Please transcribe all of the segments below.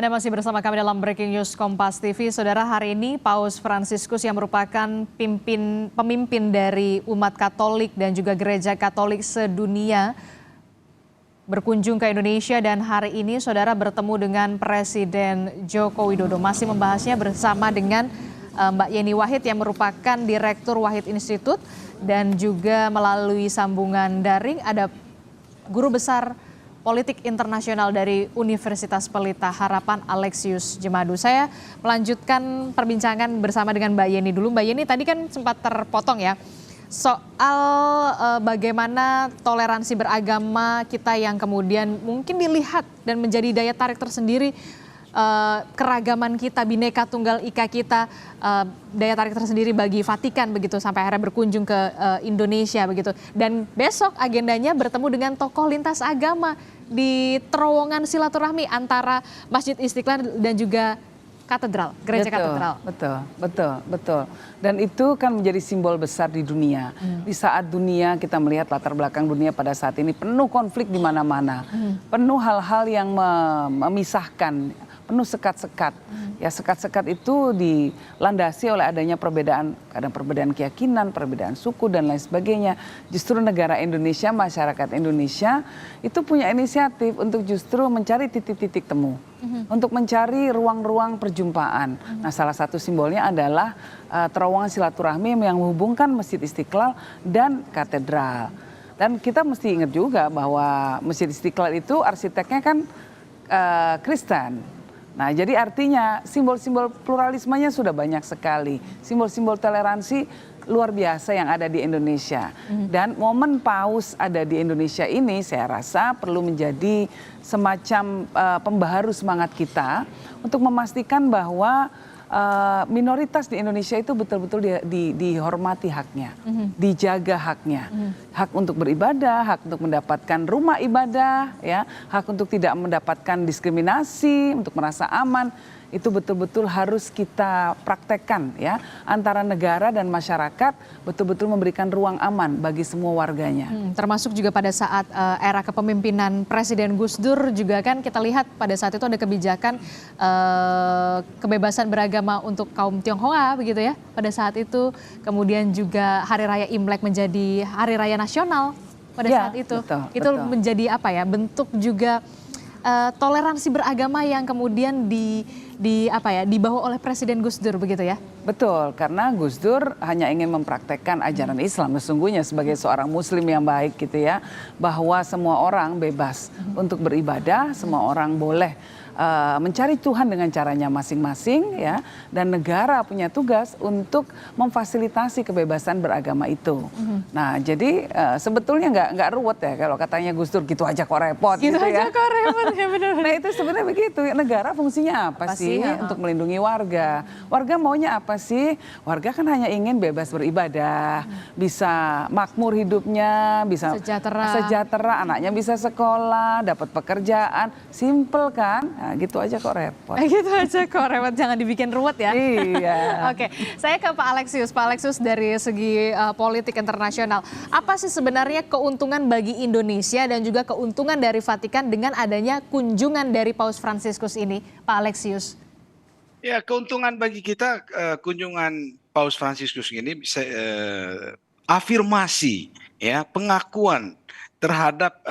Anda masih bersama kami dalam Breaking News Kompas TV. Saudara, hari ini Paus Fransiskus yang merupakan pemimpin dari umat Katolik dan juga Gereja Katolik sedunia berkunjung ke Indonesia, dan hari ini saudara bertemu dengan Presiden Joko Widodo. Masih membahasnya bersama dengan Mbak Yeni Wahid yang merupakan Direktur Wahid Institute, dan juga melalui sambungan daring ada Guru Besar Politik Internasional dari Universitas Pelita Harapan Alexius Jemadu. Saya melanjutkan perbincangan bersama dengan Mbak Yeni dulu. Mbak Yeni, tadi kan sempat terpotong ya soal bagaimana toleransi beragama kita yang kemudian mungkin dilihat dan menjadi daya tarik tersendiri, keragaman kita, Bhinneka Tunggal Ika kita, daya tarik tersendiri bagi Vatikan begitu, sampai akhirnya berkunjung ke Indonesia begitu. Dan besok agendanya bertemu dengan tokoh lintas agama di terowongan silaturahmi antara Masjid Istiqlal dan juga Katedral, Gereja Katedral. Betul. Dan itu kan menjadi simbol besar di dunia. Di saat dunia kita melihat latar belakang dunia pada saat ini penuh konflik di mana-mana, penuh hal-hal yang memisahkan, penuh sekat-sekat. Ya, sekat-sekat itu dilandasi oleh adanya perbedaan, kadang perbedaan keyakinan, perbedaan suku dan lain sebagainya. Justru negara Indonesia, masyarakat Indonesia itu punya inisiatif untuk justru mencari titik-titik temu, untuk mencari ruang-ruang perjumpaan. Nah, salah satu simbolnya adalah terowongan silaturahmi yang menghubungkan Masjid Istiqlal dan Katedral. Dan kita mesti ingat juga bahwa Masjid Istiqlal itu arsiteknya kan Kristen. Nah, jadi artinya simbol-simbol pluralismenya sudah banyak sekali. Simbol-simbol toleransi luar biasa yang ada di Indonesia. Dan momen Paus ada di Indonesia ini saya rasa perlu menjadi semacam pembaharu semangat kita untuk memastikan bahwa minoritas di Indonesia itu betul-betul dihormati haknya, dijaga haknya, hak untuk beribadah, hak untuk mendapatkan rumah ibadah, ya, hak untuk tidak mendapatkan diskriminasi, untuk merasa aman. Itu betul-betul harus kita praktekkan, ya, antara negara dan masyarakat, betul-betul memberikan ruang aman bagi semua warganya. Termasuk juga pada saat era kepemimpinan Presiden Gus Dur juga kan kita lihat pada saat itu ada kebijakan kebebasan beragama untuk kaum Tionghoa begitu ya pada saat itu. Kemudian juga Hari Raya Imlek menjadi Hari Raya Nasional pada saat itu. Betul. Menjadi apa ya, bentuk juga toleransi beragama yang kemudian dibawa oleh Presiden Gus Dur begitu ya? Betul, karena Gus Dur hanya ingin mempraktekkan ajaran Islam sesungguhnya sebagai seorang Muslim yang baik gitu ya, bahwa semua orang bebas untuk beribadah, semua orang boleh mencari Tuhan dengan caranya masing-masing, ya, dan negara punya tugas untuk memfasilitasi kebebasan beragama itu. Nah, jadi sebetulnya nggak ruwet ya kalau katanya Gus Dur gitu aja kok repot gitu aja ya. Kok repot ya, benar. Nah, itu sebenarnya begitu. Negara fungsinya apa sih? Untuk melindungi warga. Warga maunya apa sih? Warga kan hanya ingin bebas beribadah, bisa makmur hidupnya, bisa sejahtera, anaknya bisa sekolah, dapat pekerjaan, simple kan? Nah, gitu aja kok repot. Gitu aja kok repot, jangan dibikin ruwet ya. Iya. Oke, saya ke Pak Alexius. Pak Alexius, dari segi politik internasional, apa sih sebenarnya keuntungan bagi Indonesia dan juga keuntungan dari Vatikan dengan adanya kunjungan dari Paus Fransiskus ini, Pak Alexius? Ya, keuntungan bagi kita kunjungan Paus Fransiskus ini bisa afirmasi, ya, pengakuan terhadap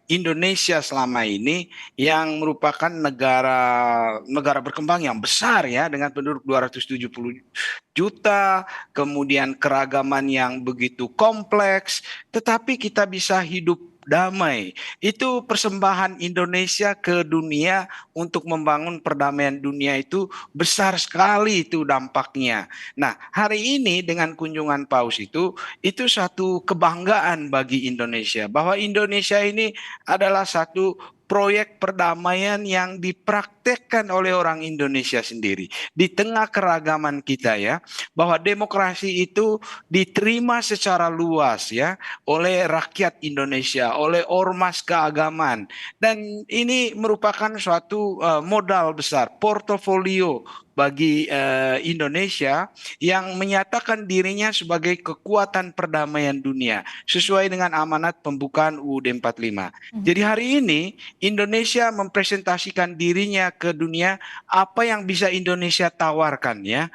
Indonesia selama ini yang merupakan negara berkembang yang besar ya, dengan penduduk 270 juta, kemudian keragaman yang begitu kompleks, tetapi kita bisa hidup damai. Itu persembahan Indonesia ke dunia untuk membangun perdamaian dunia, itu besar sekali itu dampaknya. Nah, hari ini dengan kunjungan Paus itu satu kebanggaan bagi Indonesia, bahwa Indonesia ini adalah satu proyek perdamaian yang dipraktekkan oleh orang Indonesia sendiri di tengah keragaman kita, ya, bahwa demokrasi itu diterima secara luas ya oleh rakyat Indonesia, oleh ormas keagamaan, dan ini merupakan suatu modal besar, portofolio bagi Indonesia yang menyatakan dirinya sebagai kekuatan perdamaian dunia sesuai dengan amanat pembukaan UUD 45. Jadi hari ini Indonesia mempresentasikan dirinya ke dunia, apa yang bisa Indonesia tawarkan ya.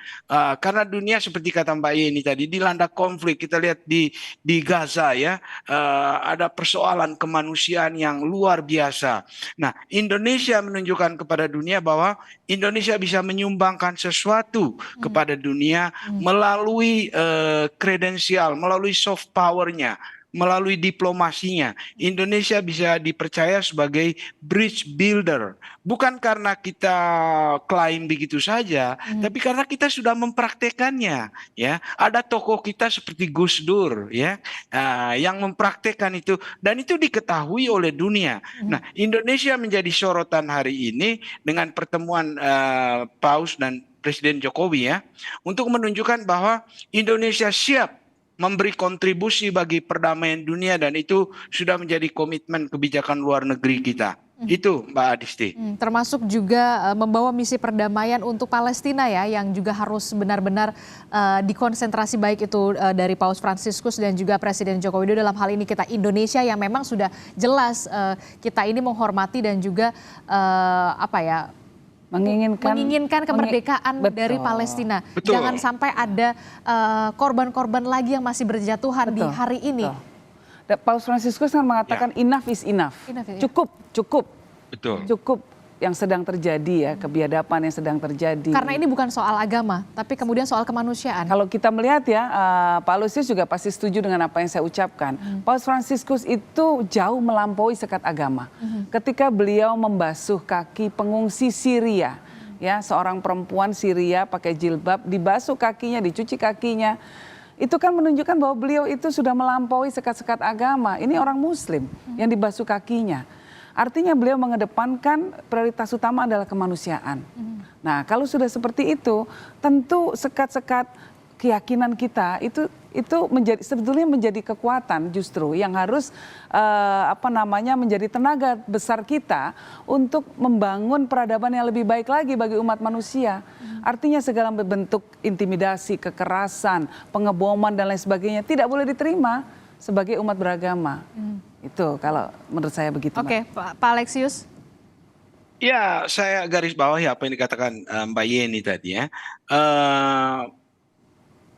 Karena dunia seperti kata Mbak Yeni tadi dilanda konflik. Kita lihat di Gaza ya, ada persoalan kemanusiaan yang luar biasa. Nah, Indonesia menunjukkan kepada dunia bahwa Indonesia bisa menyumbangkan sesuatu kepada dunia melalui kredensial, melalui soft powernya, melalui diplomasinya. Indonesia bisa dipercaya sebagai bridge builder, bukan karena kita klaim begitu saja, tapi karena kita sudah mempraktekannya. Ya, ada tokoh kita seperti Gus Dur, ya, yang mempraktekkan itu, dan itu diketahui oleh dunia. Nah, Indonesia menjadi sorotan hari ini dengan pertemuan Paus dan Presiden Jokowi ya, untuk menunjukkan bahwa Indonesia siap memberi kontribusi bagi perdamaian dunia, dan itu sudah menjadi komitmen kebijakan luar negeri kita. Itu Mbak Adisti. Termasuk juga membawa misi perdamaian untuk Palestina ya, yang juga harus benar-benar dikonsentrasi, baik itu dari Paus Fransiskus dan juga Presiden Joko Widodo. Dalam hal ini kita Indonesia yang memang sudah jelas kita ini menghormati dan juga menginginkan kemerdekaan dari Palestina. Betul. Jangan sampai ada korban-korban lagi yang masih berjatuhan di hari ini. Paus Fransiskus kan mengatakan enough is enough. Cukup. Betul. Cukup yang sedang terjadi ya, kebiadaban yang sedang terjadi. Karena ini bukan soal agama, tapi kemudian soal kemanusiaan. Kalau kita melihat ya, Pak Lusius juga pasti setuju dengan apa yang saya ucapkan. Paus Fransiskus itu jauh melampaui sekat agama. Ketika beliau membasuh kaki pengungsi Syria, ya, seorang perempuan Syria pakai jilbab, dibasuh kakinya, dicuci kakinya. Itu kan menunjukkan bahwa beliau itu sudah melampaui sekat-sekat agama. Ini orang Muslim yang dibasuh kakinya. Artinya beliau mengedepankan prioritas utama adalah kemanusiaan. Nah, kalau sudah seperti itu, tentu sekat-sekat keyakinan kita itu sebetulnya menjadi kekuatan justru yang harus menjadi tenaga besar kita untuk membangun peradaban yang lebih baik lagi bagi umat manusia. Artinya segala bentuk intimidasi, kekerasan, pengeboman dan lain sebagainya tidak boleh diterima sebagai umat beragama. Itu kalau menurut saya begitu. Oke, Pak Alexius. Ya, saya garis bawahi apa yang dikatakan Mbak Yeni tadi ya.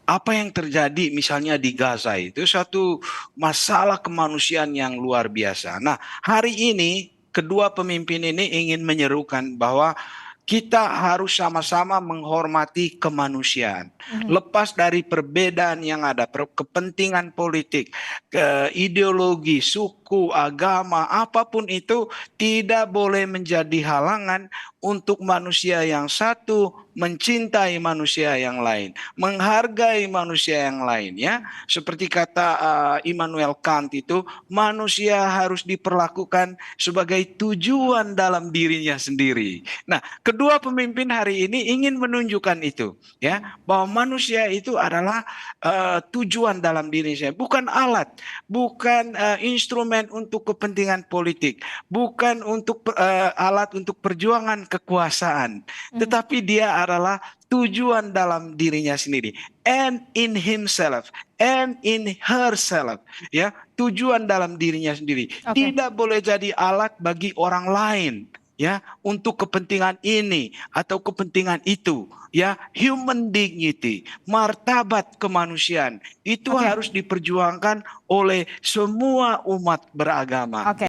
Apa yang terjadi misalnya di Gaza itu satu masalah kemanusiaan yang luar biasa. Nah, hari ini kedua pemimpin ini ingin menyerukan bahwa kita harus sama-sama menghormati kemanusiaan. Lepas dari perbedaan yang ada, kepentingan politik, ideologi, suku, agama, apapun itu tidak boleh menjadi halangan untuk manusia yang satu mencintai manusia yang lain, menghargai manusia yang lain ya. Seperti kata Immanuel Kant itu, manusia harus diperlakukan sebagai tujuan dalam dirinya sendiri. Nah, kedua pemimpin hari ini ingin menunjukkan itu ya, bahwa manusia itu adalah tujuan dalam dirinya, bukan alat, bukan instrumen untuk kepentingan politik, bukan untuk alat untuk perjuangan kekuasaan, tetapi dia adalah tujuan dalam dirinya sendiri, and in himself and in herself ya, tujuan dalam dirinya sendiri. Tidak boleh jadi alat bagi orang lain ya, untuk kepentingan ini atau kepentingan itu ya. Human dignity, martabat kemanusiaan itu harus diperjuangkan oleh semua umat beragama.